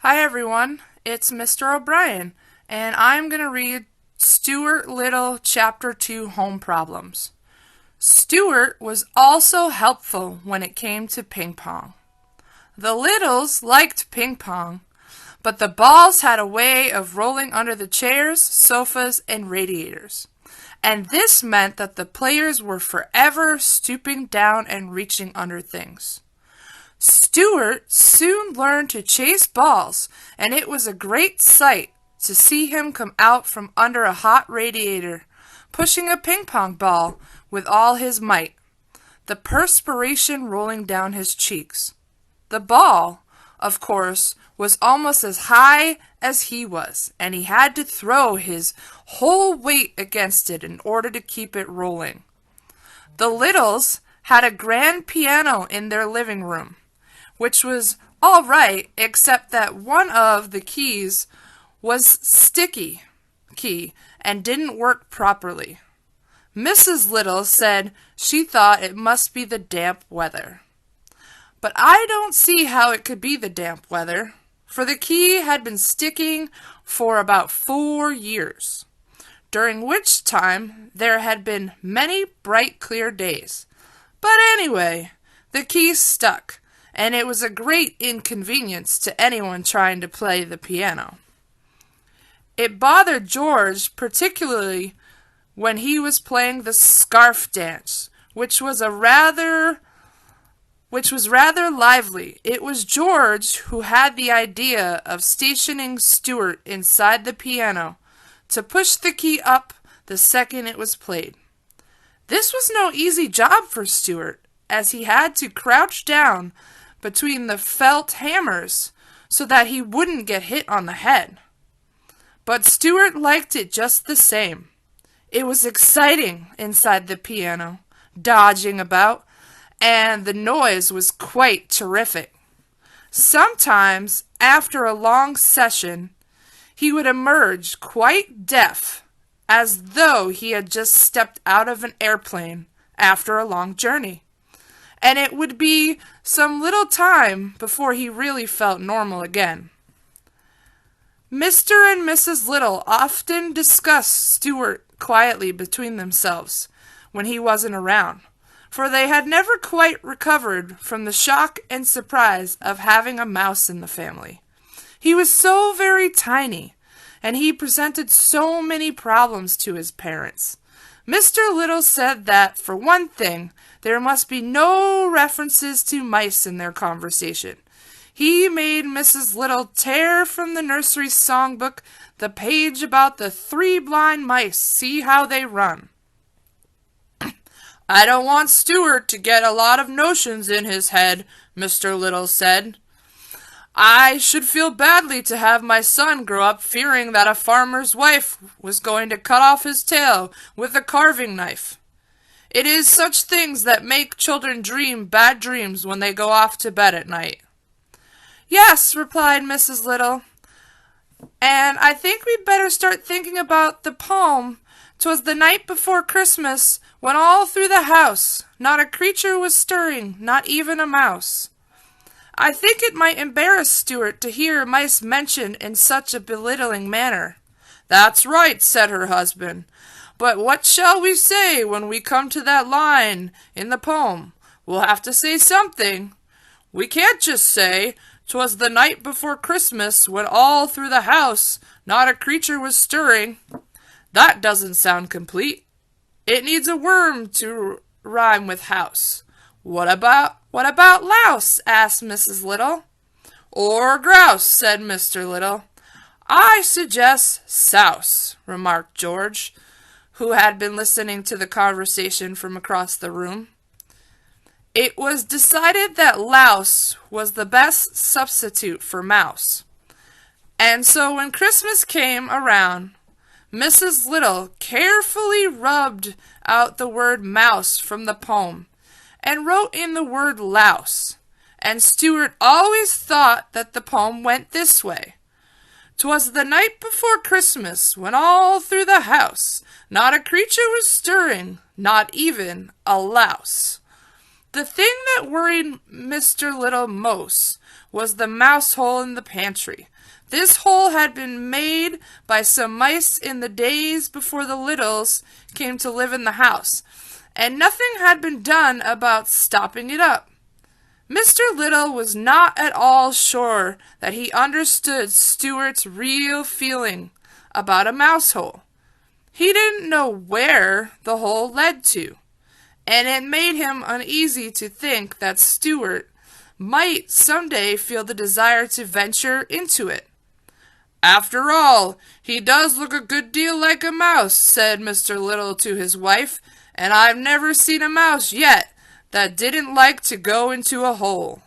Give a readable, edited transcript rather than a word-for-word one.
Hi everyone, it's Mr. O'Brien, and I'm going to read Stuart Little Chapter 2 Home Problems. Stuart was also helpful when it came to ping pong. The Littles liked ping pong, but the balls had a way of rolling under the chairs, sofas, and radiators. And this meant that the players were forever stooping down and reaching under things. Stuart soon learned to chase balls, and it was a great sight to see him come out from under a hot radiator, pushing a ping-pong ball with all his might, the perspiration rolling down his cheeks. The ball, of course, was almost as high as he was, and he had to throw his whole weight against it in order to keep it rolling. The Littles had a grand piano in their living room, which was all right, except that one of the keys was sticky key and didn't work properly. Mrs. Little said she thought it must be the damp weather. But I don't see how it could be the damp weather, for the key had been sticking for about 4 years, during which time there had been many bright, clear days. But anyway, the key stuck, and it was a great inconvenience to anyone trying to play the piano. It bothered George particularly when he was playing the scarf dance, which was rather lively. It was George who had the idea of stationing Stuart inside the piano to push the key up the second it was played. This was no easy job for Stuart, as he had to crouch down between the felt hammers so that he wouldn't get hit on the head. But Stuart liked it just the same. It was exciting inside the piano, dodging about, and the noise was quite terrific. Sometimes, after a long session, he would emerge quite deaf, as though he had just stepped out of an airplane after a long journey. And it would be some little time before he really felt normal again. Mr. and Mrs. Little often discussed Stuart quietly between themselves when he wasn't around, for they had never quite recovered from the shock and surprise of having a mouse in the family. He was so very tiny, and he presented so many problems to his parents. Mr. Little said that, for one thing, there must be no references to mice in their conversation. He made Mrs. Little tear from the nursery songbook the page about the 3 blind mice, see how they run. "I don't want Stuart to get a lot of notions in his head," Mr. Little said. "I should feel badly to have my son grow up fearing that a farmer's wife was going to cut off his tail with a carving knife. It is such things that make children dream bad dreams when they go off to bed at night." "Yes," replied Mrs. Little, "and I think we'd better start thinking about the poem, 'Twas the night before Christmas, when all through the house not a creature was stirring, not even a mouse." I think it might embarrass Stuart to hear mice mentioned in such a belittling manner. "That's right," said her husband. "But what shall we say when we come to that line in the poem? We'll have to say something. We can't just say, 'Twas the night before Christmas, when all through the house not a creature was stirring.' That doesn't sound complete. It needs a worm to rhyme with house. What about louse?" asked Mrs. Little. "Or grouse," said Mr. Little. "I suggest souse," remarked George, who had been listening to the conversation from across the room. It was decided that louse was the best substitute for mouse. And so when Christmas came around, Mrs. Little carefully rubbed out the word mouse from the poem and wrote in the word louse, and Stuart always thought that the poem went this way: "'Twas the night before Christmas, when all through the house not a creature was stirring, not even a louse." The thing that worried Mr. Little most was the mouse hole in the pantry. This hole had been made by some mice in the days before the Littles came to live in the house, and nothing had been done about stopping it up. Mr. Little was not at all sure that he understood Stuart's real feeling about a mouse hole. He didn't know where the hole led to, and it made him uneasy to think that Stuart might someday feel the desire to venture into it. "After all, he does look a good deal like a mouse," said Mr. Little to his wife, "and I've never seen a mouse yet that didn't like to go into a hole."